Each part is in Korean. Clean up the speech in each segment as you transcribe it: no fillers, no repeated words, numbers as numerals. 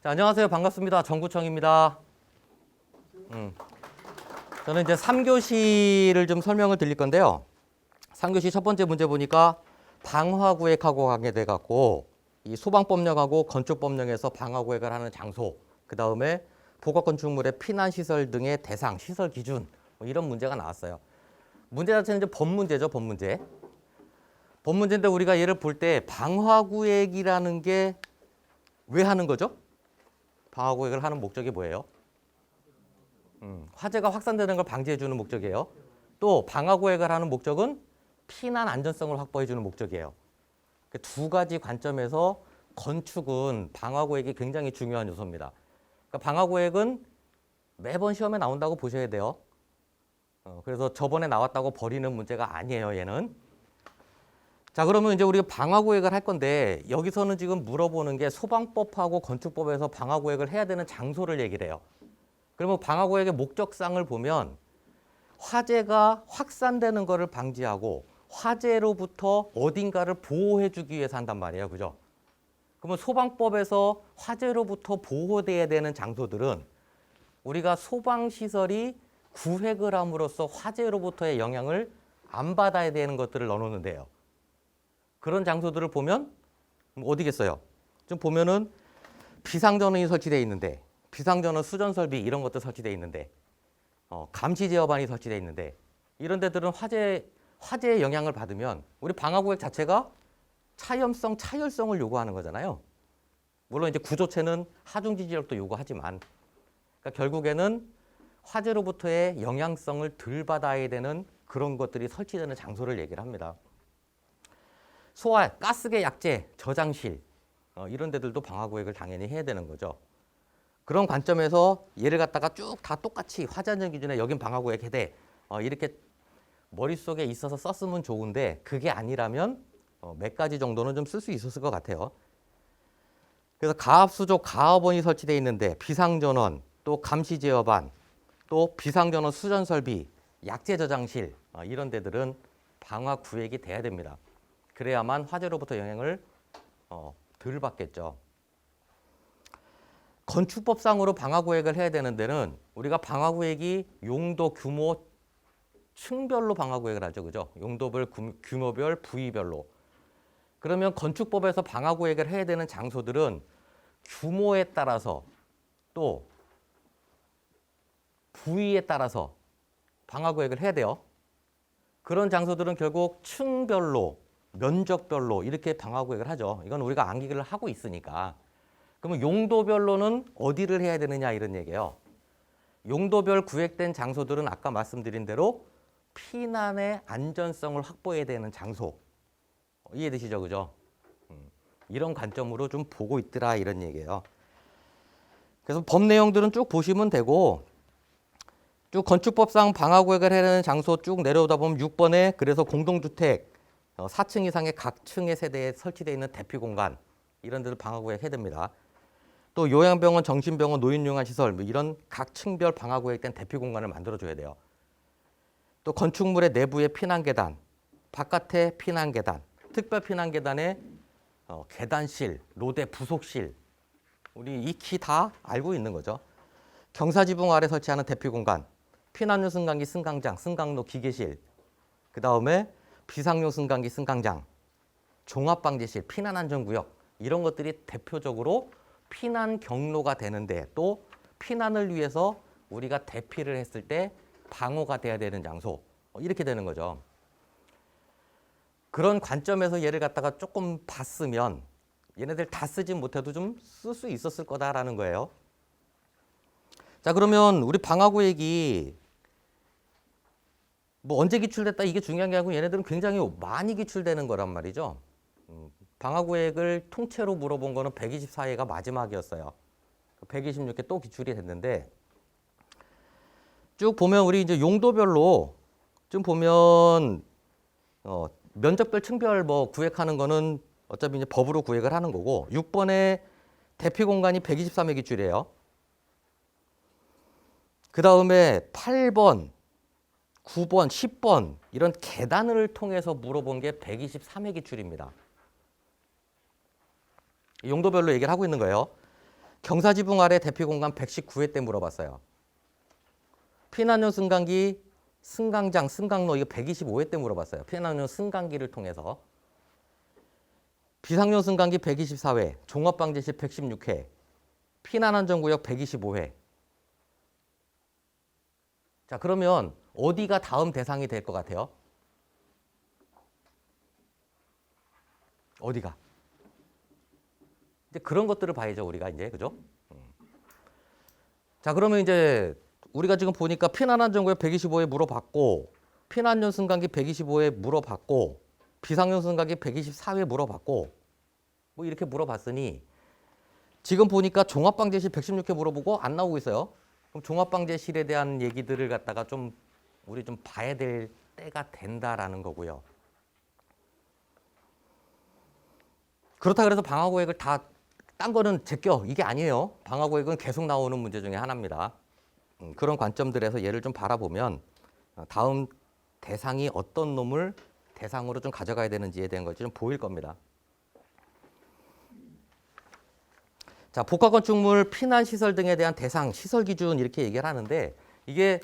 자, 안녕하세요. 반갑습니다. 정구청입니다. 저는 이제 3교시를 좀 설명을 드릴 건데요. 3교시 첫 번째 문제 보니까 방화구획하고 가게 돼갖고 이 소방법령하고 건축법령에서 방화구획을 하는 장소, 그 다음에 복합건축물의 피난시설 등의 대상, 시설 기준 뭐 이런 문제가 나왔어요. 문제 자체는 이제 법문제죠, 법문제. 법문제인데 우리가 얘를 볼 때 방화구획이라는 게 왜 하는 거죠? 방화구획을 하는 목적이 뭐예요? 화재가 확산되는 걸 방지해 주는 목적이에요. 또 방화구획을 하는 목적은 피난 안전성을 확보해 주는 목적이에요. 두 가지 관점에서 건축은 방화구획이 굉장히 중요한 요소입니다. 그러니까 방화구획은 매번 시험에 나온다고 보셔야 돼요. 그래서 저번에 나왔다고 버리는 문제가 아니에요, 얘는. 자, 그러면 이제 우리가 방화구획을 할 건데 여기서는 지금 물어보는 게 소방법하고 건축법에서 방화구획을 해야 되는 장소를 얘기를 해요. 그러면 방화구획의 목적상을 보면 화재가 확산되는 것을 방지하고 화재로부터 어딘가를 보호해 주기 위해서 한단 말이에요. 그죠? 그러면 소방법에서 화재로부터 보호돼야 되는 장소들은 우리가 소방시설이 구획을 함으로써 화재로부터의 영향을 안 받아야 되는 것들을 넣어놓는데요. 그런 장소들을 보면 어디겠어요? 좀 보면은 비상전원이 설치되어 있는데, 비상전원 수전설비 이런 것도 설치되어 있는데, 감시 제어반이 설치되어 있는데, 이런 데들은 화재의 영향을 받으면 우리 방화구획 자체가 차염성, 차열성을 요구하는 거잖아요. 물론 이제 구조체는 하중지지력도 요구하지만, 그러니까 결국에는 화재로부터의 영향성을 덜 받아야 되는 그런 것들이 설치되는 장소를 얘기를 합니다. 소화, 가스계 약재, 저장실 이런 데들도 방화구획을 당연히 해야 되는 거죠. 그런 관점에서 얘를 갖다가 쭉 다 똑같이 화재안전 기준에 여긴 방화구획 해대 이렇게 머릿속에 있어서 썼으면 좋은데 그게 아니라면 몇 가지 정도는 좀 쓸 수 있었을 것 같아요. 그래서 가압수조, 가압원이 설치되어 있는데 비상전원, 또 감시제어반, 또 비상전원 수전설비, 약재 저장실 이런 데들은 방화구획이 돼야 됩니다. 그래야만 화재로부터 영향을 덜 받겠죠. 건축법상으로 방화구획을 해야 되는 데는 우리가 방화구획이 용도, 규모, 층별로 방화구획을 하죠. 그죠? 용도별, 규모별, 부위별로. 그러면 건축법에서 방화구획을 해야 되는 장소들은 규모에 따라서 또 부위에 따라서 방화구획을 해야 돼요. 그런 장소들은 결국 층별로, 면적별로 이렇게 방화구획을 하죠. 이건 우리가 암기를 하고 있으니까. 그러면 용도별로는 어디를 해야 되느냐 이런 얘기예요. 용도별 구획된 장소들은 아까 말씀드린 대로 피난의 안전성을 확보해야 되는 장소. 이해되시죠? 그죠? 이런 관점으로 좀 보고 있더라 이런 얘기예요. 그래서 법 내용들은 쭉 보시면 되고 쭉 건축법상 방화구획을 해야 되는 장소 쭉 내려오다 보면 6번에 그래서 공동주택 4층 이상의 각 층의 세대에 설치되어 있는 대피공간 이런 데를 방화구획 해야 됩니다. 또 요양병원, 정신병원, 노인요양시설 뭐 이런 각 층별 방화구획된 대피공간을 만들어줘야 돼요. 또 건축물의 내부의 피난계단, 바깥의 피난계단, 특별피난계단의 계단실, 로대 부속실 우리 익히 다 알고 있는 거죠. 경사지붕 아래 설치하는 대피공간, 피난용 승강기, 승강장, 승강로, 기계실 그 다음에 비상용 승강기, 승강장, 종합방지실, 피난안전구역 이런 것들이 대표적으로 피난 경로가 되는데 또 피난을 위해서 우리가 대피를 했을 때 방어가 돼야 되는 장소 이렇게 되는 거죠. 그런 관점에서 얘를 갖다가 조금 봤으면 얘네들 다 쓰진 못해도 좀 쓸 수 있었을 거다라는 거예요. 자, 그러면 우리 방화구획이 뭐 언제 기출됐다 이게 중요한 게 아니고 얘네들은 굉장히 많이 기출되는 거란 말이죠. 방화구획을 통째로 물어본 거는 124회가 마지막이었어요. 126회 또 기출이 됐는데 쭉 보면 우리 이제 용도별로 좀 보면 면적별, 층별 뭐 구획하는 거는 어차피 이제 법으로 구획을 하는 거고 6번에 대피 공간이 123회 기출이에요. 그 다음에 8번, 9번, 10번 이런 계단을 통해서 물어본 게 123회 기출입니다. 용도별로 얘기를 하고 있는 거예요. 경사지붕 아래 대피 공간 119회 때 물어봤어요. 피난용 승강기, 승강장, 승강로 이거 125회 때 물어봤어요. 피난용 승강기를 통해서. 비상용 승강기 124회, 종합방제실 116회, 피난안전구역 125회. 자, 그러면 어디가 다음 대상이 될 것 같아요? 어디가? 이제 그런 것들을 봐야죠, 우리가 이제. 그죠? 자, 그러면 이제 우리가 지금 보니까 피난안전구역 125회 물어봤고, 피난용 승강기 125회 물어봤고, 비상용 승강기 124회 물어봤고, 뭐 이렇게 물어봤으니 지금 보니까 종합방제실 116회 물어보고 안 나오고 있어요. 그럼 종합방제실에 대한 얘기들을 갖다가 좀 우리 좀 봐야 될 때가 된다라는 거고요. 그렇다 그래서 방화구역을 다 딴 거는 제껴 이게 아니에요. 방화구역은 계속 나오는 문제 중에 하나입니다. 그런 관점들에서 얘를 좀 바라보면 다음 대상이 어떤 놈을 대상으로 좀 가져가야 되는지에 대한 것이 좀 보일 겁니다. 자, 복합건축물, 피난시설 등에 대한 대상, 시설 기준 이렇게 얘기를 하는데 이게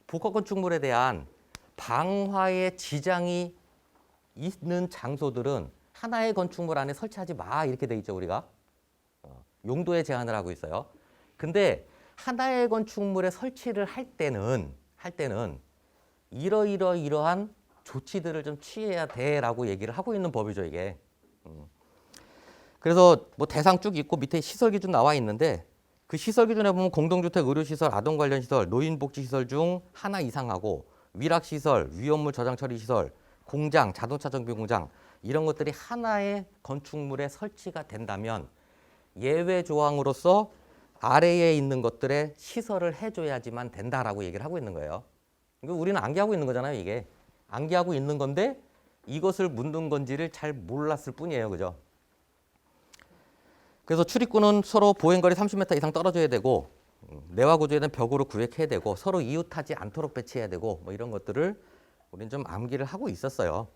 복합건축물에 대한 방화의 지장이 있는 장소들은 하나의 건축물 안에 설치하지 마 이렇게 돼 있죠, 우리가. 용도에 제한을 하고 있어요. 근데 하나의 건축물에 설치를 할 때는 이러한 조치들을 좀 취해야 돼라고 얘기를 하고 있는 법이죠, 이게. 그래서 뭐 대상 쭉 있고 밑에 시설 기준 나와 있는데 그 시설 기준에 보면 공동주택, 의료시설, 아동 관련 시설, 노인복지시설 중 하나 이상하고 위락시설, 위험물 저장 처리시설, 공장, 자동차 정비 공장 이런 것들이 하나의 건축물에 설치가 된다면 예외 조항으로서 아래에 있는 것들에 시설을 해줘야지만 된다라고 얘기를 하고 있는 거예요. 우리는 암기하고 있는 거잖아요, 이게. 암기하고 있는 건데 이것을 묻는 건지를 잘 몰랐을 뿐이에요, 그죠? 그래서 출입구는 서로 보행거리 30m 이상 떨어져야 되고 내화 구조에는 벽으로 구획해야 되고 서로 이웃하지 않도록 배치해야 되고 뭐 이런 것들을 우리는 좀 암기를 하고 있었어요.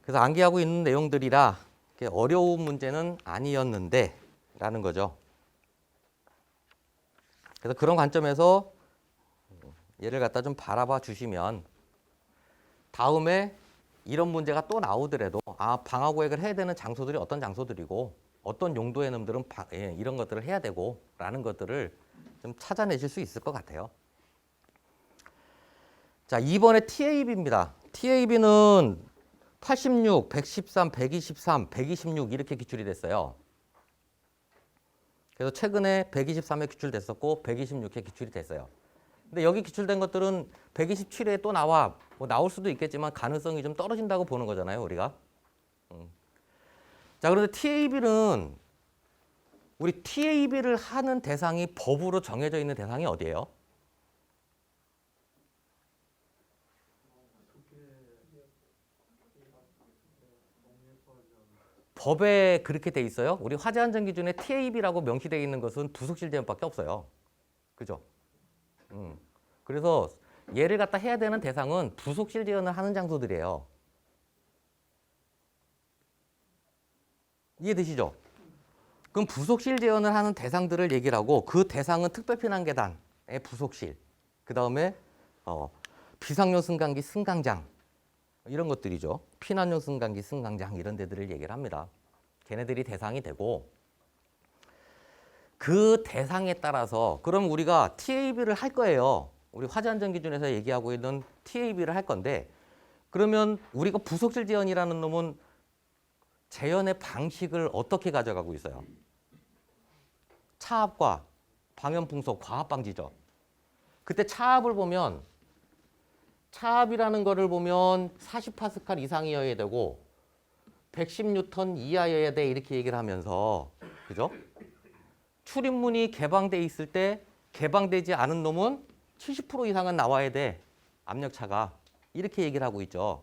그래서 암기하고 있는 내용들이라 어려운 문제는 아니었는데 라는 거죠. 그래서 그런 관점에서 얘를 갖다 좀 바라봐 주시면 다음에 이런 문제가 또 나오더라도 방화구역을 해야 되는 장소들이 어떤 장소들이고 어떤 용도의 놈들은 이런 것들을 해야 되고 라는 것들을 좀 찾아내실 수 있을 것 같아요. 자, 2번에 TAB입니다. TAB는 86, 113, 123, 126 이렇게 기출이 됐어요. 그래서 최근에 123에 기출됐었고 126에 기출이 됐어요. 근데 여기 기출된 것들은 127에 또 나와. 뭐 나올 수도 있겠지만 가능성이 좀 떨어진다고 보는 거잖아요, 우리가. 자, 그런데 TAB는 우리 TAB를 하는 대상이 법으로 정해져 있는 대상이 어디예요? 법에 그렇게 돼 있어요. 우리 화재안전기준에 TAB라고 명시되어 있는 것은 부속실 제한밖에 없어요. 그죠? 그래서 얘를 갖다 해야 되는 대상은 부속실 제한을 하는 장소들이에요. 이해되시죠? 그럼 부속실 제한을 하는 대상들을 얘기를 하고 그 대상은 특별피난계단의 부속실, 그 다음에 비상용 승강기, 승강장 이런 것들이죠. 피난용 승강기, 승강장 이런 데들을 얘기를 합니다. 걔네들이 대상이 되고 그 대상에 따라서 그럼 우리가 TAB를 할 거예요. 우리 화재안전기준에서 얘기하고 있는 TAB를 할 건데 그러면 우리가 부속실 제한이라는 놈은 재현의 방식을 어떻게 가져가고 있어요? 차압과 방염풍속, 과압방지죠. 그때 차압을 보면 차압이라는 거를 보면 40파스칼 이상이어야 되고 110뉴턴 이하여야 돼 이렇게 얘기를 하면서 그죠? 출입문이 개방돼 있을 때 개방되지 않은 놈은 70% 이상은 나와야 돼. 압력차가. 이렇게 얘기를 하고 있죠.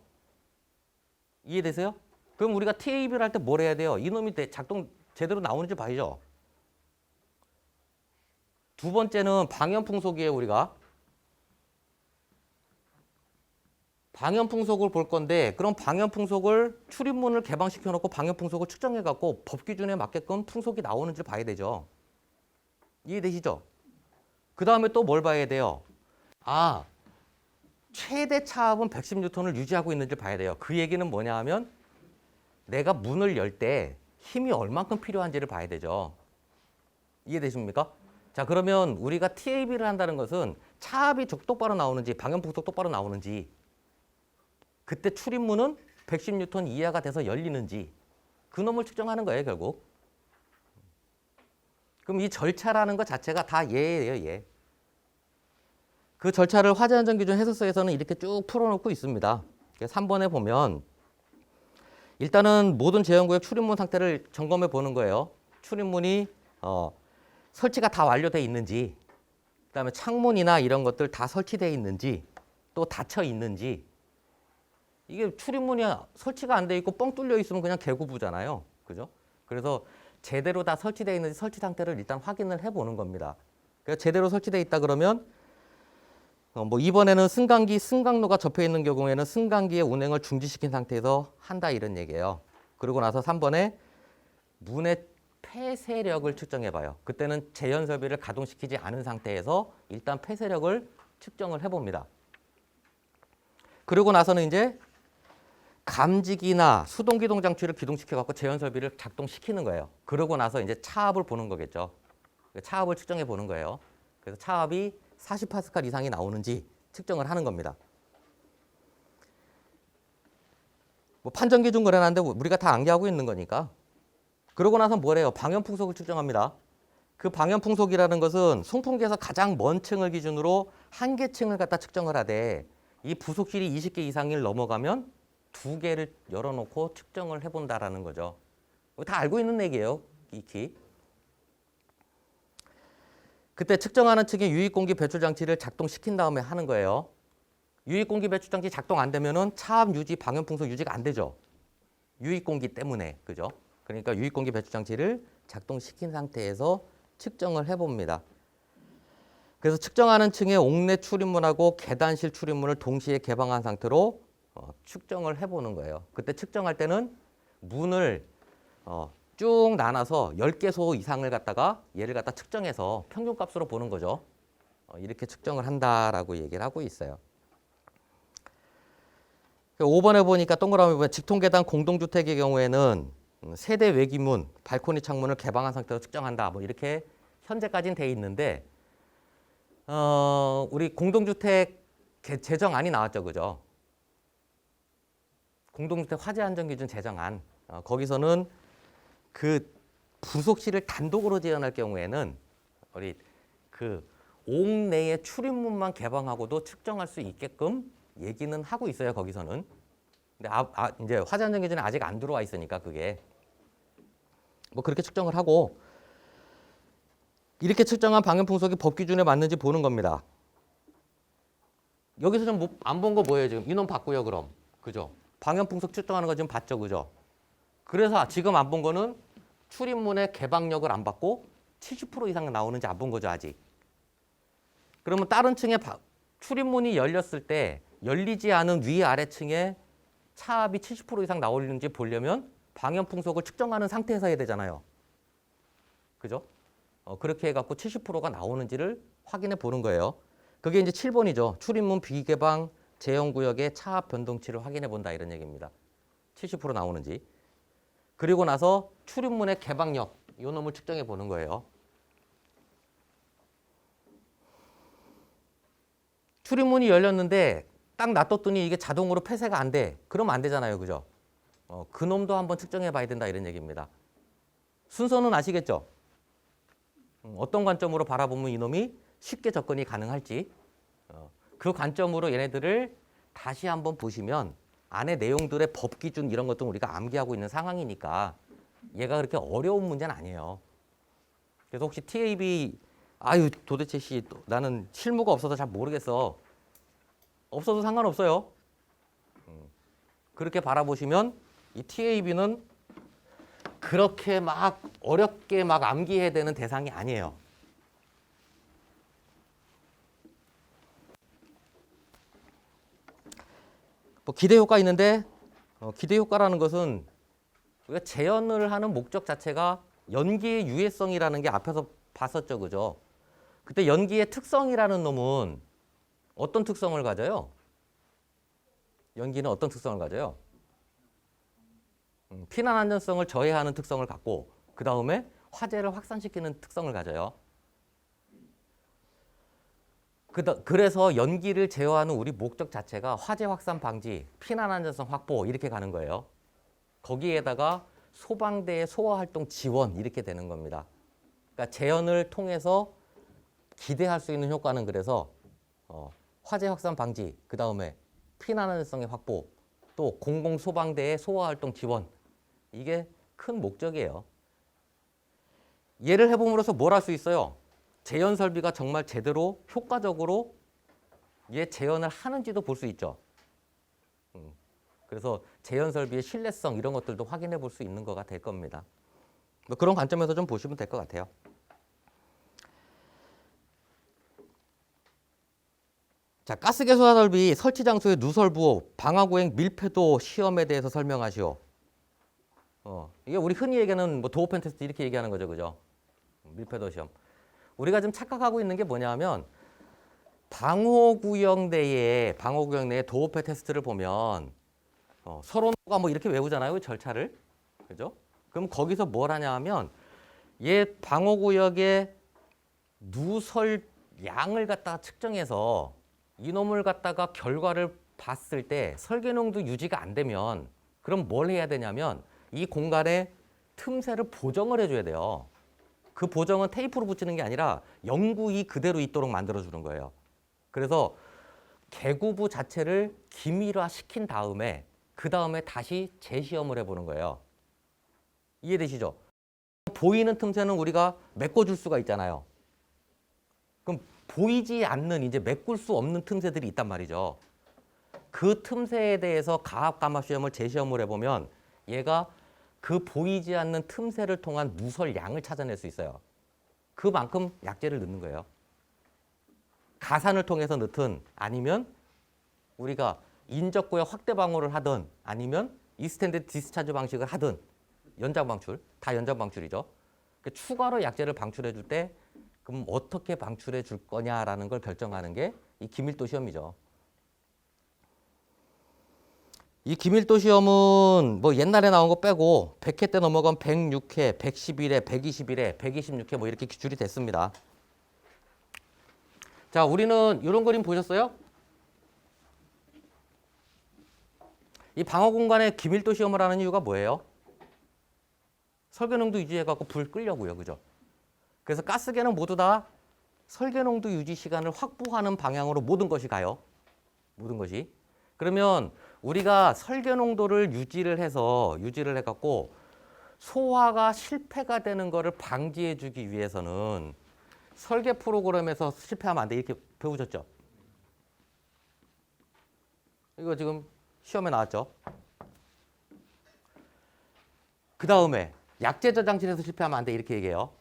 이해되세요? 그럼 우리가 TAB를 할 때 뭘 해야 돼요? 이놈이 작동 제대로 나오는지 봐야죠. 두 번째는 방염풍속이에요, 우리가. 방염풍속을 볼 건데 그럼 방염풍속을 출입문을 개방시켜 놓고 방염풍속을 측정해 갖고 법 기준에 맞게끔 풍속이 나오는지 봐야 되죠. 이해되시죠? 그 다음에 또 뭘 봐야 돼요? 아, 최대 차압은 110N을 유지하고 있는지 봐야 돼요. 그 얘기는 뭐냐 하면 내가 문을 열 때 힘이 얼만큼 필요한지를 봐야 되죠. 이해되십니까? 자, 그러면 우리가 TAB를 한다는 것은 차압이 똑바로 나오는지 방염풍속 똑바로 나오는지 그때 출입문은 110N 이하가 돼서 열리는지 그 놈을 측정하는 거예요, 결국. 그럼 이 절차라는 것 자체가 다 얘예요, 얘. 그 절차를 화재안전기준 해설서에서는 이렇게 쭉 풀어놓고 있습니다. 3번에 보면 일단은 모든 제한구역 출입문 상태를 점검해 보는 거예요. 출입문이 설치가 다 완료돼 있는지, 그다음에 창문이나 이런 것들 다 설치돼 있는지, 또 닫혀 있는지. 이게 출입문이 설치가 안 돼 있고 뻥 뚫려 있으면 그냥 개구부잖아요. 그죠? 그래서 제대로 다 설치돼 있는지 설치 상태를 일단 확인을 해 보는 겁니다. 그래서 제대로 설치돼 있다 그러면 뭐 이번에는 승강기, 승강로가 접해 있는 경우에는 승강기의 운행을 중지시킨 상태에서 한다 이런 얘기예요. 그러고 나서 3번에 문의 폐쇄력을 측정해 봐요. 그때는 제연 설비를 가동시키지 않은 상태에서 일단 폐쇄력을 측정을 해 봅니다. 그러고 나서는 이제 감지기나 수동기동 장치를 기동시켜 갖고 제연 설비를 작동시키는 거예요. 그러고 나서 이제 차압을 보는 거겠죠. 차압을 측정해 보는 거예요. 그래서 차압이 40파스칼 이상이 나오는지 측정을 하는 겁니다. 뭐 판정 기준 거래하는데 우리가 다 암기하고 있는 거니까. 그러고 나서 뭐래요? 방염풍속을 측정합니다. 그 방염풍속이라는 것은 송풍기에서 가장 먼 층을 기준으로 한 개 층을 갖다 측정을 하되 이 부속실이 20개 이상을 넘어가면 2개를 열어놓고 측정을 해본다라는 거죠. 다 알고 있는 얘기예요, 익히. 그때 측정하는 측이 유입공기 배출 장치를 작동시킨 다음에 하는 거예요. 유입공기 배출 장치 작동 안 되면은 차압 유지, 방염풍속 유지가 안 되죠. 유입공기 때문에, 그죠? 그러니까 유입공기 배출 장치를 작동시킨 상태에서 측정을 해봅니다. 그래서 측정하는 층의 옥내 출입문하고 계단실 출입문을 동시에 개방한 상태로 측정을 해보는 거예요. 그때 측정할 때는 문을 쭉 나눠서 10개소 이상을 갖다가 얘를 갖다 측정해서 평균값으로 보는 거죠. 이렇게 측정을 한다라고 얘기를 하고 있어요. 5번에 보니까 동그라미 보면 직통계단 공동주택의 경우에는 세대 외기문, 발코니 창문을 개방한 상태로 측정한다. 뭐 이렇게 현재까지는 돼 있는데 우리 공동주택 제정안이 나왔죠, 그죠? 공동주택 화재안전기준 제정안. 거기서는 그 부속실을 단독으로 제한할 경우에는 우리 그 옥내의 출입문만 개방하고도 측정할 수 있게끔 얘기는 하고 있어요, 거기서는. 근데 이제 화재안전기준에 아직 안 들어와 있으니까 그게 뭐 그렇게 측정을 하고 이렇게 측정한 방염풍속이 법 기준에 맞는지 보는 겁니다. 여기서 좀 안 본 거 뭐예요, 지금? 인원 봤고요, 그럼. 그죠? 방염풍속 측정하는 거 지금 봤죠, 그죠? 그래서 지금 안 본 거는 출입문의 개방력을 안 받고 70% 이상 나오는지 안 본 거죠, 아직. 그러면 다른 층에 출입문이 열렸을 때 열리지 않은 위아래층에 차압이 70% 이상 나오는지 보려면 방염풍속을 측정하는 상태에서 해야 되잖아요. 그죠? 그렇게 해갖고 70%가 나오는지를 확인해 보는 거예요. 그게 이제 7번이죠. 출입문 비개방 제형구역의 차압 변동치를 확인해 본다 이런 얘기입니다. 70% 나오는지. 그리고 나서 출입문의 개방력, 이 놈을 측정해 보는 거예요. 출입문이 열렸는데 딱 놔뒀더니 이게 자동으로 폐쇄가 안 돼. 그러면 안 되잖아요, 그죠? 그 놈도 한번 측정해 봐야 된다 이런 얘기입니다. 순서는 아시겠죠? 어떤 관점으로 바라보면 이놈이 쉽게 접근이 가능할지 그 관점으로 얘네들을 다시 한번 보시면 안에 내용들의 법 기준 이런 것도 우리가 암기하고 있는 상황이니까 얘가 그렇게 어려운 문제는 아니에요. 그래서 혹시 TAB 아유 도대체 나는 실무가 없어서 잘 모르겠어. 없어도 상관없어요. 그렇게 바라보시면 이 TAB는 그렇게 막 어렵게 막 암기해야 되는 대상이 아니에요. 뭐 기대 효과 있는데 기대 효과라는 것은 우리가 재현을 하는 목적 자체가 연기의 유해성이라는 게 앞에서 봤었죠, 그죠? 그때 연기의 특성이라는 놈은 어떤 특성을 가져요? 연기는 어떤 특성을 가져요? 피난 안전성을 저해하는 특성을 갖고 그 다음에 화재를 확산시키는 특성을 가져요. 그래서 연기를 제어하는 우리 목적 자체가 화재 확산 방지, 피난 안전성 확보 이렇게 가는 거예요. 거기에다가 소방대의 소화 활동 지원 이렇게 되는 겁니다. 그러니까 재현을 통해서 기대할 수 있는 효과는 그래서 화재 확산 방지, 그 다음에 피난 안전성의 확보, 또 공공 소방대의 소화 활동 지원 이게 큰 목적이에요. 예를 해봄으로써 뭘 할 수 있어요? 재현 설비가 정말 제대로 효과적으로 재현을 하는지도 볼 수 있죠. 그래서 재현 설비의 신뢰성 이런 것들도 확인해 볼 수 있는 거가 될 겁니다. 뭐 그런 관점에서 좀 보시면 될 것 같아요. 자, 가스개수화 설비 설치 장소의 누설부, 방화구행 밀폐도 시험에 대해서 설명하시오. 이게 우리 흔히 얘기하는 뭐 도어펜 테스트 이렇게 얘기하는 거죠, 그죠? 밀폐도 시험. 우리가 지금 착각하고 있는 게 뭐냐면 방호구역 내에 도어펜 테스트를 보면 서론과 뭐 이렇게 외우잖아요, 절차를, 그죠? 그럼 거기서 뭘 하냐면 방호구역의 누설 양을 갖다가 측정해서 이놈을 갖다가 결과를 봤을 때 설계농도 유지가 안 되면 그럼 뭘 해야 되냐면 이 공간에 틈새를 보정을 해줘야 돼요. 그 보정은 테이프로 붙이는 게 아니라 영구히 그대로 있도록 만들어주는 거예요. 그래서 개구부 자체를 기밀화 시킨 다음에 그 다음에 다시 재시험을 해보는 거예요. 이해되시죠? 보이는 틈새는 우리가 메꿔줄 수가 있잖아요. 그럼 보이지 않는 이제 메꿀 수 없는 틈새들이 있단 말이죠. 그 틈새에 대해서 가압감압 시험을 재시험을 해보면 얘가 그 보이지 않는 틈새를 통한 누설 양을 찾아낼 수 있어요. 그만큼 약재를 넣는 거예요. 가산을 통해서 넣든 아니면 우리가 인적구역 확대 방호를 하든 아니면 이스탠드 디스차지 방식을 하든 연장 방출, 다 연장 방출이죠. 추가로 약재를 방출해 줄 때 그럼 어떻게 방출해 줄 거냐라는 걸 결정하는 게 이 기밀도 시험이죠. 이 기밀도 시험은 뭐 옛날에 나온 거 빼고 100회 때 넘어간 106회, 111회, 121회, 126회 뭐 이렇게 기출이 됐습니다. 자, 우리는 이런 그림 보셨어요? 이 방어 공간에 기밀도 시험을 하는 이유가 뭐예요? 설계농도 유지해갖고 불 끄려고요, 그죠? 그래서 가스계는 모두 다 설계농도 유지 시간을 확보하는 방향으로 모든 것이 가요. 모든 것이. 그러면 우리가 설계농도를 유지를 해갖고 소화가 실패가 되는 거를 방지해주기 위해서는 설계 프로그램에서 실패하면 안 돼. 이렇게 배우셨죠? 이거 지금 시험에 나왔죠? 그 다음에 약재 저장실에서 실패하면 안 돼. 이렇게 얘기해요.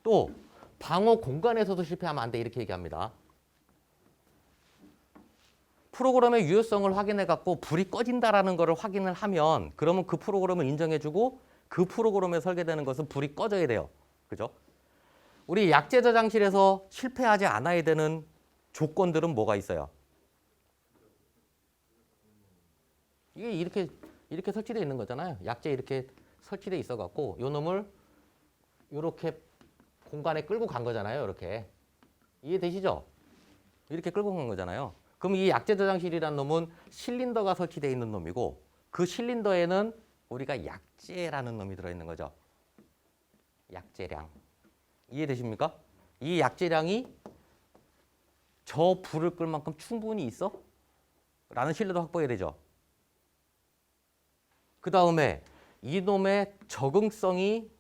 또 방어 공간에서도 실패하면 안 돼. 이렇게 얘기합니다. 프로그램의 유효성을 확인해갖고 불이 꺼진다라는 것을 확인을 하면 그러면 그 프로그램을 인정해주고 그 프로그램에 설계되는 것은 불이 꺼져야 돼요. 그죠? 우리 약재 저장실에서 실패하지 않아야 되는 조건들은 뭐가 있어요? 이게 이렇게 설치되어 있는 거잖아요. 약재 이렇게 설치되어 있어갖고 요 놈을 이렇게 공간에 끌고 간 거잖아요. 이렇게. 이해되시죠? 이렇게 끌고 간 거잖아요. 그럼 이 약재 저장실이라는 놈은 실린더가 설치되어 있는 놈이고 그 실린더에는 우리가 약재라는 놈이 들어있는 거죠. 약재량. 이해되십니까? 이 약재량이 저 불을 끌 만큼 충분히 있어? 라는 신뢰도 확보해야 되죠. 그 다음에 이놈의 적응성이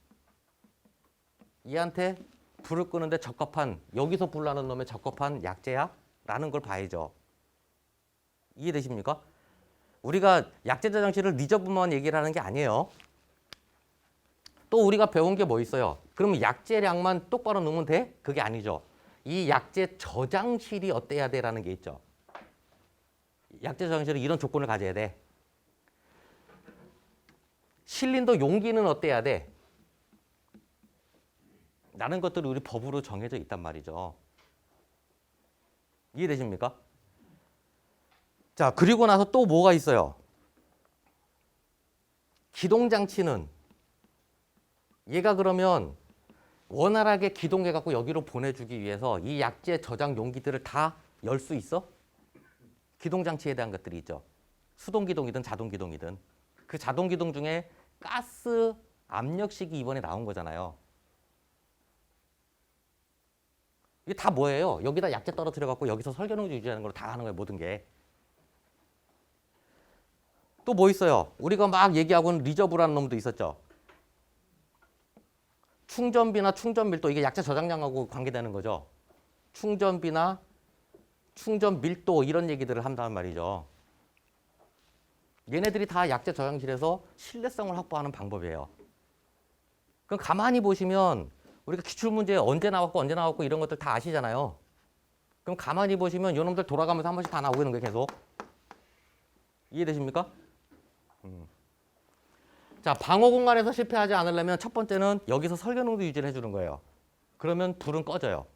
얘한테 불을 끄는데 적합한, 여기서 불 나는 놈에 적합한 약재야? 라는 걸 봐야죠. 이해되십니까? 우리가 약재 저장실을 니저분만 얘기를 하는 게 아니에요. 또 우리가 배운 게 뭐 있어요? 그러면 약재량만 똑바로 넣으면 돼? 그게 아니죠. 이 약재 저장실이 어때야 돼라는 게 있죠. 약제 저장실은 이런 조건을 가져야 돼. 실린더 용기는 어때야 돼? 라는 것들이 우리 법으로 정해져 있단 말이죠. 이해되십니까? 자, 그리고 나서 또 뭐가 있어요? 기동장치는 얘가 그러면 원활하게 기동해갖고 여기로 보내주기 위해서 이 약제 저장 용기들을 다 열 수 있어? 기동장치에 대한 것들이 있죠. 수동기동이든 자동기동이든. 그 자동기동 중에 가스 압력식이 이번에 나온 거잖아요. 이게 다 뭐예요? 여기다 약제 떨어뜨려갖고 여기서 설계농도 유지하는 걸 다 하는 거예요. 모든 게. 또 뭐 있어요? 우리가 막 얘기하고는 리저브라는 놈도 있었죠. 충전비나 충전밀도 이게 약제 저장량하고 관계되는 거죠. 충전비나 충전 밀도 이런 얘기들을 한단 말이죠. 얘네들이 다 약제 저장실에서 신뢰성을 확보하는 방법이에요. 그럼 가만히 보시면 우리가 기출문제 언제 나왔고 이런 것들 다 아시잖아요. 그럼 가만히 보시면 이놈들 돌아가면서 한 번씩 다 나오고 있는 거예요. 계속. 이해되십니까? 자, 방어 공간에서 실패하지 않으려면 첫 번째는 여기서 설계농도 유지를 해주는 거예요. 그러면 불은 꺼져요.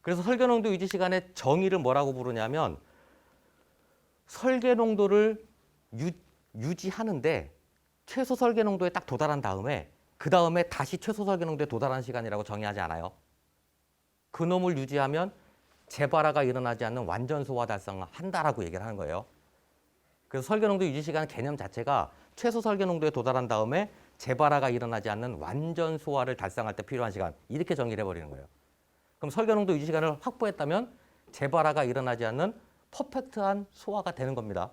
그래서 설계농도 유지 시간의 정의를 뭐라고 부르냐면 설계농도를 유지하는데 최소 설계농도에 딱 도달한 다음에 그 다음에 다시 최소 설계농도에 도달하는 시간이라고 정의하지 않아요. 그 놈을 유지하면 재발화가 일어나지 않는 완전 소화 달성을 한다라고 얘기를 하는 거예요. 그래서 설계농도 유지 시간 개념 자체가 최소 설계농도에 도달한 다음에 재발화가 일어나지 않는 완전 소화를 달성할 때 필요한 시간 이렇게 정의를 해버리는 거예요. 그럼 설계농도 유지 시간을 확보했다면 재발화가 일어나지 않는 퍼펙트한 소화가 되는 겁니다.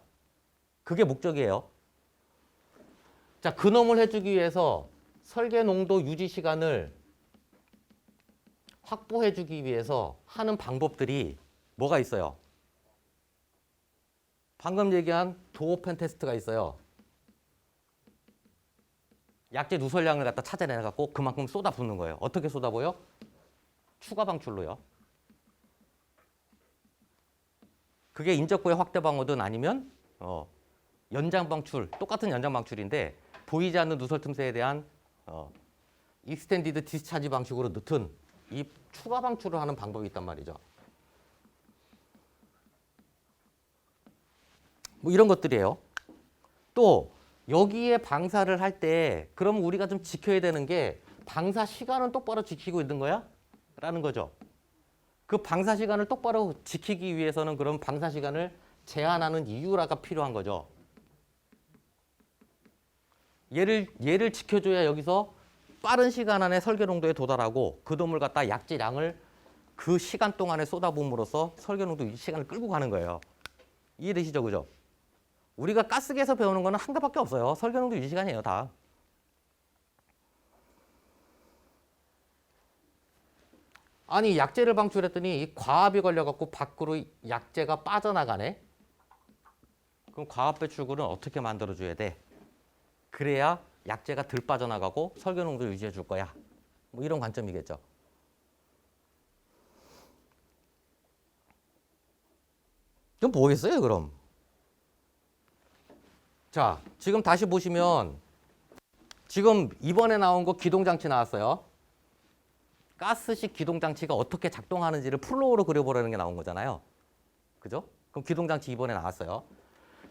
그게 목적이에요. 자, 그놈을 해주기 위해서 설계농도 유지 시간을 확보해주기 위해서 하는 방법들이 뭐가 있어요? 방금 얘기한 도어펜 테스트가 있어요. 약제 누설량을 갖다 찾아내갖고 그만큼 쏟아붓는 거예요. 어떻게 쏟아부어요? 추가 방출로요. 그게 인적구의 확대 방어든 아니면 연장 방출, 똑같은 연장 방출인데 보이지 않는 누설 틈새에 대한 익스텐디드 디스차지 방식으로 넣든 이 추가 방출을 하는 방법이 있단 말이죠. 뭐 이런 것들이에요. 또 여기에 방사를 할 때 그럼 우리가 좀 지켜야 되는 게 방사 시간은 똑바로 지키고 있는 거야? 라는 거죠. 그 방사 시간을 똑바로 지키기 위해서는 그럼 방사 시간을 제한하는 이유라가 필요한 거죠. 얘를 지켜줘야 여기서 빠른 시간 안에 설계농도에 도달하고 그 놈을 갖다 약제량을 그 시간 동안에 쏟아부음으로써 설계농도 유지 시간을 끌고 가는 거예요. 이해되시죠? 그죠? 우리가 가스계에서 배우는 거는 한 개밖에 없어요. 설계농도 유지 시간이에요, 다. 아니, 약제를 방출했더니 이 과압이 걸려갖고 밖으로 약제가 빠져나가네? 그럼 과압 배출구는 어떻게 만들어줘야 돼? 그래야 약제가 덜 빠져나가고 설계농도를 유지해 줄 거야. 뭐 이런 관점이겠죠. 좀 보겠어요, 그럼? 자, 지금 다시 보시면 지금 이번에 나온 거 기동장치 나왔어요. 가스식 기동장치가 어떻게 작동하는지를 플로우로 그려보라는 게 나온 거잖아요. 그죠? 그럼 기동장치 이번에 나왔어요.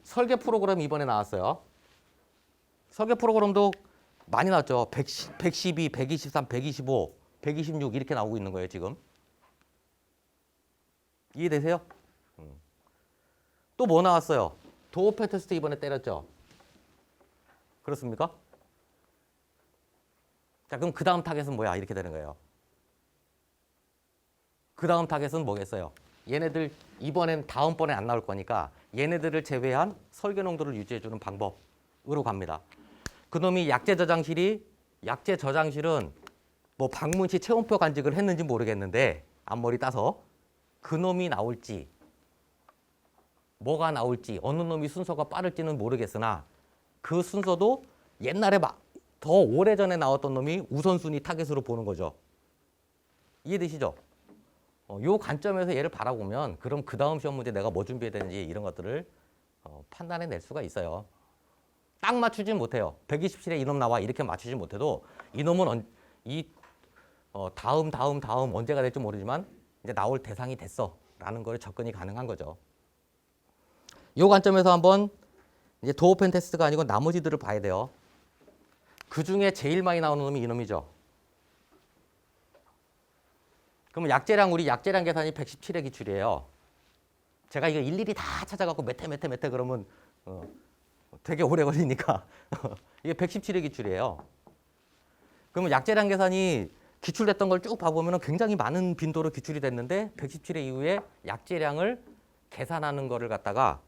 설계 프로그램 이번에 나왔어요. 설계 프로그램도 많이 나왔죠. 112, 123, 125, 126 이렇게 나오고 있는 거예요, 지금. 이해되세요? 또 뭐 나왔어요? 도어펜 테스트 이번에 때렸죠. 그렇습니까? 자, 그럼 그 다음 타겟은 뭐야? 이렇게 되는 거예요. 그 다음 타겟은 뭐겠어요? 얘네들 이번엔 다음번에 안 나올 거니까 얘네들을 제외한 설계 농도를 유지해주는 방법으로 갑니다. 그놈이 약제 저장실은 뭐 방문시 체온표 간직을 했는지 모르겠는데 앞머리 따서 그놈이 나올지 뭐가 나올지 어느 놈이 순서가 빠를지는 모르겠으나 그 순서도 옛날에 더 오래전에 나왔던 놈이 우선순위 타겟으로 보는 거죠. 이해되시죠? 요 관점에서 얘를 바라보면 그럼 그 다음 시험 문제 내가 뭐 준비해야 되는지 이런 것들을 판단해낼 수가 있어요. 딱 맞추진 못해요. 127에 이놈 나와 이렇게 맞추지 못해도 이놈은 다음 언제가 될지 모르지만 이제 나올 대상이 됐어라는 걸 접근이 가능한 거죠. 요 관점에서 한번 이제 도어 오펜 테스트가 아니고 나머지들을 봐야 돼요. 그 중에 제일 많이 나오는 놈이 이놈이죠. 그러면 우리 약재량 계산이 117의 기출이에요. 제가 이거 일일이 다 찾아갖고 몇 회 그러면 되게 오래 걸리니까 이게 117의 기출이에요. 그러면 약재량 계산이 기출됐던 걸 쭉 봐보면 굉장히 많은 빈도로 기출이 됐는데 117회 이후에 약재량을 계산하는 거를 갖다가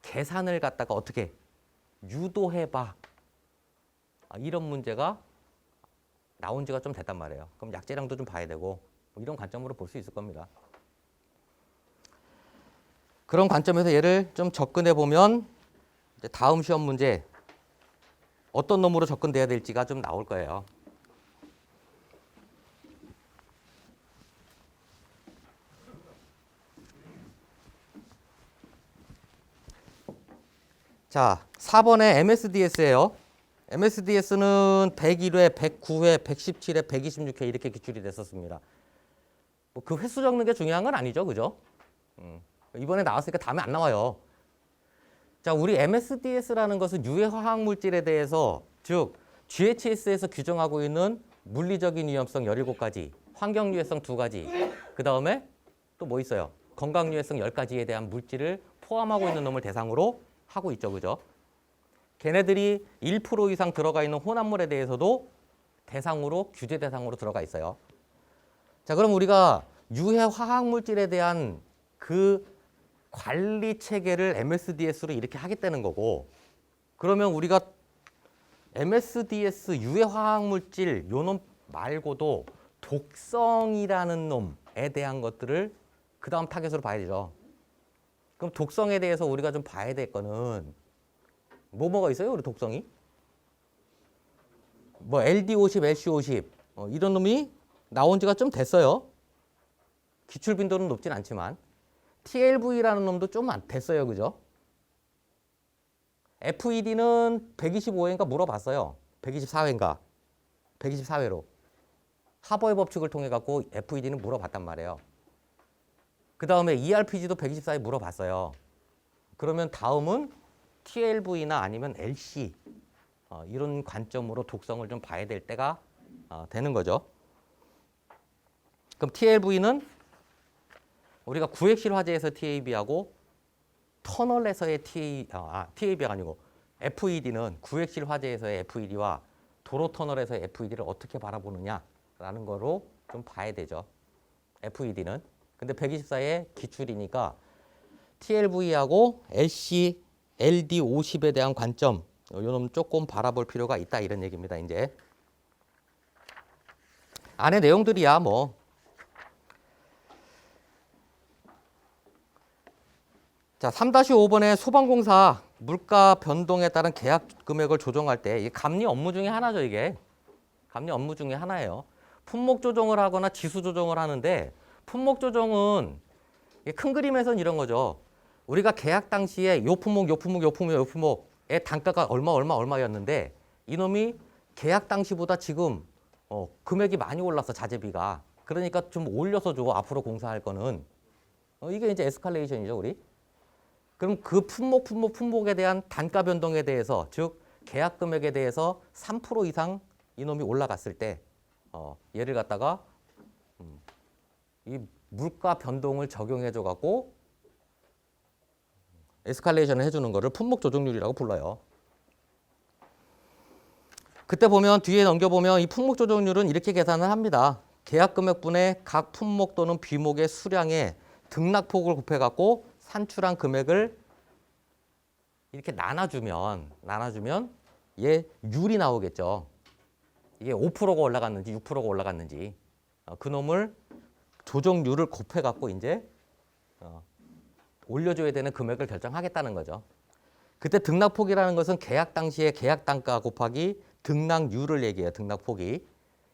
계산을 갖다가 어떻게 유도해봐. 이런 문제가 나온 지가 좀 됐단 말이에요. 그럼 약재량도 좀 봐야 되고 뭐 이런 관점으로 볼 수 있을 겁니다. 그런 관점에서 얘를 좀 접근해 보면 이제 다음 시험 문제 어떤 놈으로 접근돼야 될지가 좀 나올 거예요. 자, 4번에 MSDS예요. MSDS는 101회, 109회, 117회, 126회 이렇게 기출이 됐었습니다. 뭐 그 횟수 적는 게 중요한 건 아니죠, 그죠? 이번에 나왔으니까 다음에 안 나와요. 자, 우리 MSDS라는 것은 유해 화학 물질에 대해서 즉 GHS에서 규정하고 있는 물리적인 위험성 17가지, 환경 유해성 2가지, 그 다음에 또 뭐 있어요? 건강 유해성 10가지에 대한 물질을 포함하고 있는 놈을 대상으로 하고 있죠, 그죠? 걔네들이 1% 이상 들어가 있는 혼합물에 대해서도 대상으로 규제 대상으로 들어가 있어요. 자, 그럼 우리가 유해 화학 물질에 대한 그 관리 체계를 MSDS로 이렇게 하겠다는 거고, 그러면 우리가 MSDS 유해 화학 물질 요 놈 말고도 독성이라는 놈에 대한 것들을 그 다음 타겟으로 봐야 되죠. 그럼 독성에 대해서 우리가 좀 봐야 될 거는 뭐가 있어요? 우리 독성이? 뭐 LD50, LC50 이런 놈이 나온 지가 좀 됐어요. 기출 빈도는 높진 않지만 TLV라는 놈도 좀 안 됐어요. 그죠? FED는 125회인가 물어봤어요. 124회인가? 124회로. 하버의 법칙을 통해 갖고 FED는 물어봤단 말이에요. 그 다음에 ERPG도 124회 물어봤어요. 그러면 다음은 TLV나 아니면 LC 이런 관점으로 독성을 좀 봐야 될 때가 되는 거죠. 그럼 TLV는 우리가 구획실 화재에서 TAB하고 터널에서의 TAB가 아니고 FED는 구획실 화재에서의 FED와 도로 터널에서의 FED를 어떻게 바라보느냐라는 거로 좀 봐야 되죠. FED는. 근데 124의 기출이니까 TLV하고 LC, LD50에 대한 관점 요놈 조금 바라볼 필요가 있다 이런 얘기입니다. 이제 안에 내용들이야 뭐 자, 3-5번에 소방공사 물가 변동에 따른 계약 금액을 조정할 때 이게 감리 업무 중에 하나죠. 이게 감리 업무 중에 하나예요. 품목 조정을 하거나 지수 조정을 하는데 품목 조정은 큰 그림에서는 이런 거죠. 우리가 계약 당시에 요 품목의 단가가 얼마였는데 이놈이 계약 당시보다 지금 금액이 많이 올랐어. 자재비가. 그러니까 좀 올려서 줘. 앞으로 공사할 거는. 이게 이제 에스컬레이션이죠. 우리. 그럼 그 품목에 대한 단가 변동에 대해서 즉 계약 금액에 대해서 3% 이상 이놈이 올라갔을 때 얘를 갖다가 이 물가 변동을 적용해 줘 갖고 에스컬레이션을 해주는 거를 품목 조정률이라고 불러요. 그때 보면 뒤에 넘겨보면 이 품목 조정률은 이렇게 계산을 합니다. 계약 금액분의 각 품목 또는 비목의 수량의 등락폭을 곱해 갖고 산출한 금액을 이렇게 나눠주면 얘 율이 나오겠죠. 이게 5%가 올라갔는지 6%가 올라갔는지 그놈을 조정률을 곱해 갖고 이제 올려줘야 되는 금액을 결정하겠다는 거죠. 그때 등락폭이라는 것은 계약 당시에 계약 단가 곱하기 등락률을 얘기해요. 등락폭이.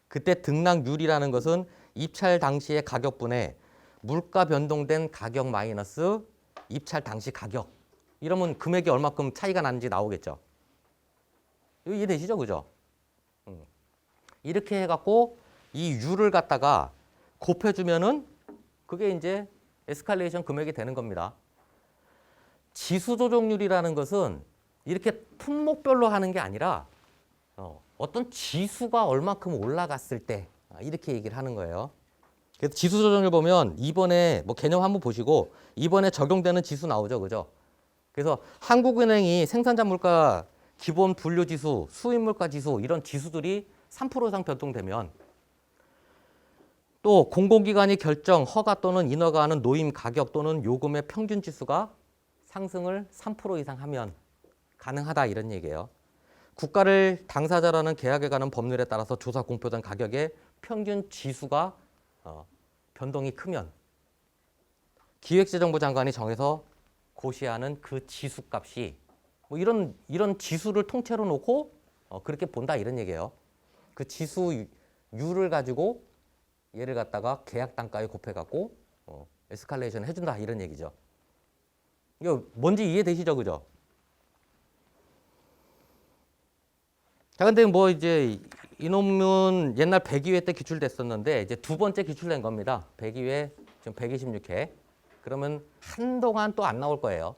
그때 등락률이라는 것은 입찰 당시의 가격분에 물가 변동된 가격 마이너스 입찰 당시 가격. 이러면 금액이 얼마큼 차이가 나는지 나오겠죠. 이거 이해되시죠? 그죠? 이렇게 해갖고 이 U를 갖다가 곱해주면은 그게 이제 에스컬레이션 금액이 되는 겁니다. 지수 조정률이라는 것은 이렇게 품목별로 하는 게 아니라 어떤 지수가 얼마큼 올라갔을 때 이렇게 얘기를 하는 거예요. 그래서 지수 조정률 보면 이번에 뭐 개념 한번 보시고 이번에 적용되는 지수 나오죠. 그죠? 그래서 한국은행이 생산자 물가 기본 분류 지수, 수입 물가 지수 이런 지수들이 3% 이상 변동되면 또 공공기관이 결정, 허가 또는 인허가하는 노임 가격 또는 요금의 평균 지수가 상승을 3% 이상 하면 가능하다 이런 얘기예요. 국가를 당사자라는 계약에 관한 법률에 따라서 조사 공표된 가격의 평균 지수가 변동이 크면 기획재정부 장관이 정해서 고시하는 그 지수값이 뭐 이런 지수를 통째로 놓고 그렇게 본다 이런 얘기예요. 그 지수 U를 가지고 얘를 갖다가 계약 단가에 곱해갖고 에스컬레이션 해준다 이런 얘기죠. 이거 뭔지 이해되시죠, 그죠? 자, 근데 뭐 이제 이 논문 옛날 102회 때 기출됐었는데 이제 두 번째 기출된 겁니다. 102회 지금 126회. 그러면 한동안 또 안 나올 거예요.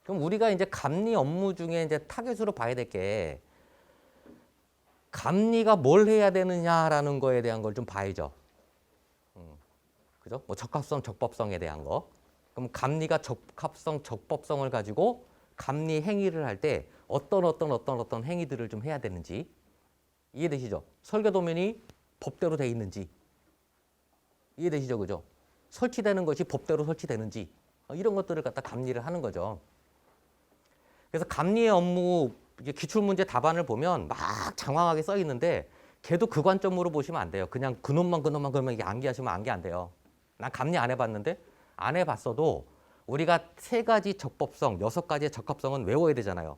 그럼 우리가 이제 감리 업무 중에 이제 타겟으로 봐야 될 게 감리가 뭘 해야 되느냐라는 거에 대한 걸 좀 봐야죠. 그죠? 뭐 적합성, 적법성에 대한 거. 그럼 감리가 적합성, 적법성을 가지고 감리 행위를 할 때 어떤 행위들을 좀 해야 되는지 이해되시죠? 설계 도면이 법대로 돼 있는지 이해되시죠? 그죠? 설치되는 것이 법대로 설치되는지 이런 것들을 갖다 감리를 하는 거죠. 그래서 감리의 업무 기출문제 답안을 보면 막 장황하게 써 있는데 걔도 그 관점으로 보시면 안 돼요. 그냥 그놈만 그러면 이게 암기하시면 암기 안 돼요. 난 감리 안 해봤는데 안 해봤어도 우리가 3가지 적법성, 6가지의 적합성은 외워야 되잖아요.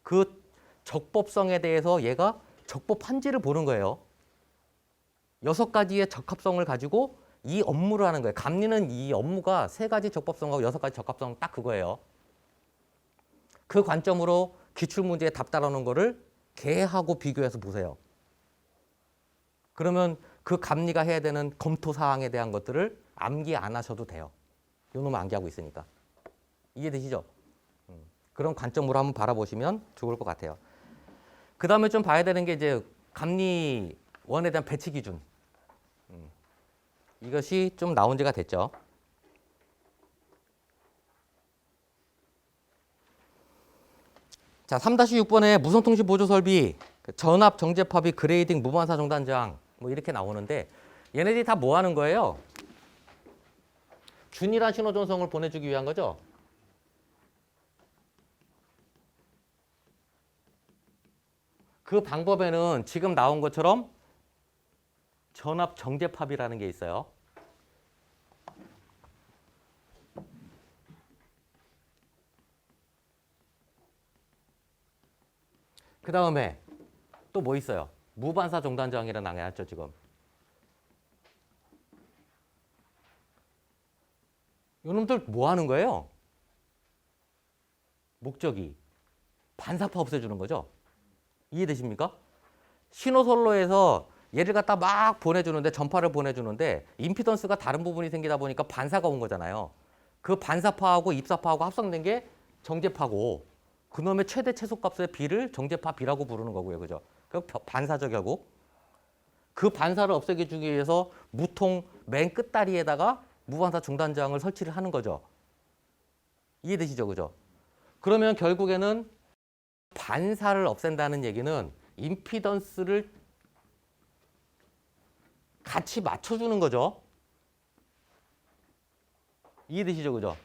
그 적법성에 대해서 얘가 적법한지를 보는 거예요. 6가지의 적합성을 가지고 이 업무를 하는 거예요. 감리는 이 업무가 3가지 적법성하고 6가지 적합성 딱 그거예요. 그 관점으로 기출문제에 답 따라오는 거를 걔하고 비교해서 보세요. 그러면 그 감리가 해야 되는 검토 사항에 대한 것들을 암기 안 하셔도 돼요. 요 놈은 암기하고 있으니까. 이해되시죠? 그런 관점으로 한번 바라보시면 좋을 것 같아요. 그 다음에 좀 봐야 되는 게 이제 감리원에 대한 배치 기준. 이것이 좀 나온 지가 됐죠. 자, 3-6번에 무선통신 보조 설비, 전압 정제파비, 그레이딩, 무반사 종단장 뭐 이렇게 나오는데 얘네들이 다 뭐 하는 거예요? 균일한 신호 전송을 보내주기 위한 거죠. 그 방법에는 지금 나온 것처럼 전압 정제팝이라는 게 있어요. 그 다음에 또 뭐 있어요? 무반사 종단저항이라는 나왔죠 지금. 이놈들 뭐 하는 거예요? 목적이 반사파 없애주는 거죠. 이해되십니까? 신호선로에서 얘를 갖다 막 보내주는데 전파를 보내주는데 임피던스가 다른 부분이 생기다 보니까 반사가 온 거잖아요. 그 반사파하고 입사파하고 합성된 게 정제파고 그놈의 최대 최소값의 비를 정제파 비라고 부르는 거고요. 그죠? 그 반사적이고 그 반사를 없애기 주기 위해서 무통 맨 끝다리에다가 무반사 중단저항을 설치를 하는 거죠. 이해되시죠? 그죠? 그러면 결국에는 반사를 없앤다는 얘기는 임피던스를 같이 맞춰주는 거죠. 이해되시죠? 그죠?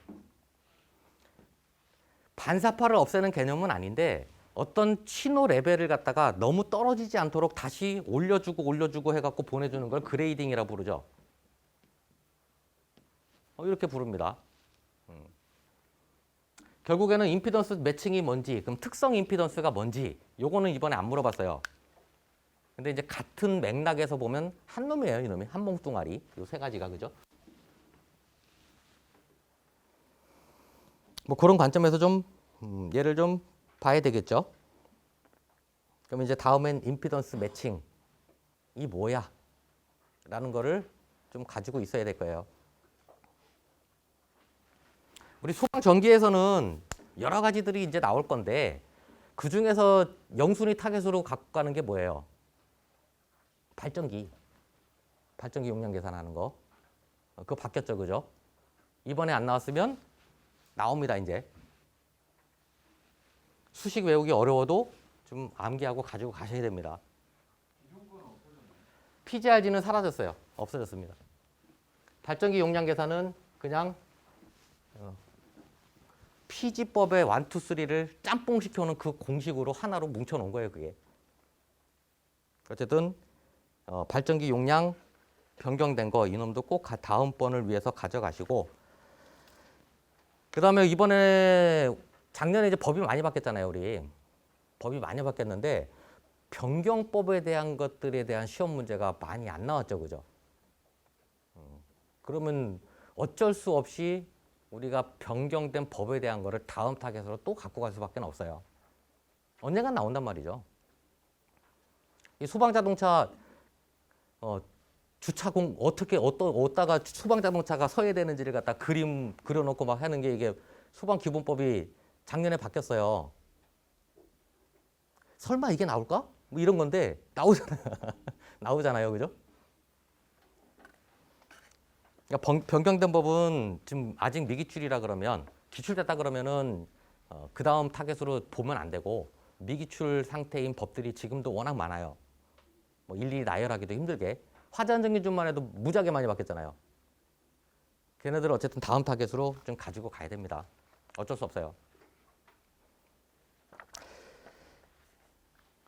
반사파를 없애는 개념은 아닌데 어떤 신호 레벨을 갖다가 너무 떨어지지 않도록 다시 올려주고 해갖고 보내주는 걸 그레이딩이라고 부르죠. 이렇게 부릅니다. 결국에는 임피던스 매칭이 뭔지, 그럼 특성 임피던스가 뭔지 요거는 이번에 안 물어봤어요. 근데 이제 같은 맥락에서 보면 한 놈이에요. 이놈이 한 몽뚱아리. 요 3가지가 그죠? 뭐 그런 관점에서 좀 얘를 좀 봐야 되겠죠. 그럼 이제 다음엔 임피던스 매칭 이 뭐야? 라는 거를 좀 가지고 있어야 될 거예요. 우리 소방 전기에서는 여러 가지들이 이제 나올 건데 그 중에서 영순위 타겟으로 갖고 가는 게 뭐예요? 발전기 용량 계산하는 거. 그거 바뀌었죠, 그죠? 이번에 안 나왔으면 나옵니다, 이제. 수식 외우기 어려워도 좀 암기하고 가지고 가셔야 됩니다. PGRG는 사라졌어요. 없어졌습니다. 발전기 용량 계산은 그냥 PG법의 1, 2, 3를 짬뽕 시켜놓은 그 공식으로 하나로 뭉쳐놓은 거예요, 그게. 어쨌든 발전기 용량 변경된 거 이놈도 꼭 다음번을 위해서 가져가시고, 그 다음에 이번에 작년에 이제 법이 많이 바뀌었잖아요, 우리. 법이 많이 바뀌었는데 변경법에 대한 것들에 대한 시험 문제가 많이 안 나왔죠, 그죠? 그러면 어쩔 수 없이 우리가 변경된 법에 대한 거를 다음 타겟으로 또 갖고 갈 수밖에 없어요. 언젠간 나온단 말이죠. 이 소방자동차 주차공 어디다가 소방자동차가 서야 되는지를 갖다 그림 그려놓고 막 하는 게 이게 소방기본법이 작년에 바뀌었어요. 설마 이게 나올까? 뭐 이런 건데 나오잖아요. 나오잖아요, 그죠? 그러니까 변경된 법은 지금 아직 미기출이라 그러면 기출됐다 그러면은 그 다음 타겟으로 보면 안 되고 미기출 상태인 법들이 지금도 워낙 많아요. 뭐 일일이 나열하기도 힘들게 화재안전기준만 해도 무지하게 많이 바뀌었잖아요. 걔네들 어쨌든 다음 타겟으로 좀 가지고 가야 됩니다. 어쩔 수 없어요.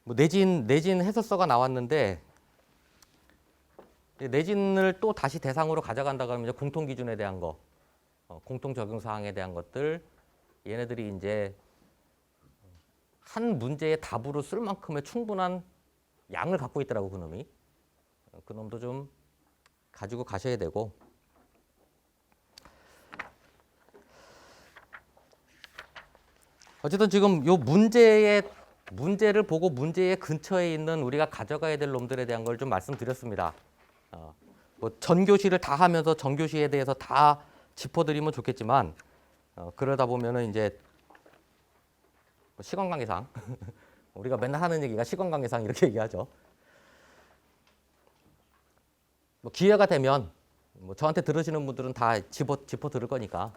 뭐 내진 해설서가 나왔는데 내진을 또 다시 대상으로 가져간다 그러면 이제 공통 기준에 대한 거, 공통 적용 사항에 대한 것들 얘네들이 이제 한 문제의 답으로 쓸 만큼의 충분한 양을 갖고 있더라고 그놈이. 그놈도 좀 가지고 가셔야 되고. 어쨌든 지금 요 문제를 보고 문제의 근처에 있는 우리가 가져가야 될 놈들에 대한 걸 좀 말씀드렸습니다. 뭐 전교시를 다 하면서 전교시에 대해서 다 짚어드리면 좋겠지만 그러다 보면은 이제 시간 관계상 우리가 맨날 하는 얘기가 시간 관계상 이렇게 얘기하죠. 뭐 기회가 되면 뭐 저한테 들으시는 분들은 다 짚어 들을 거니까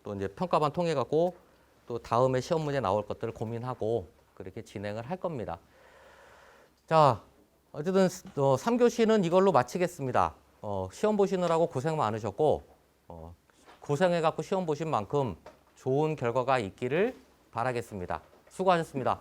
또 이제 평가반 통해 갖고 또 다음에 시험 문제 나올 것들을 고민하고 그렇게 진행을 할 겁니다. 자, 어쨌든 3교시는 이걸로 마치겠습니다. 시험 보시느라고 고생 많으셨고 고생해갖고 시험 보신 만큼 좋은 결과가 있기를 바라겠습니다. 수고하셨습니다.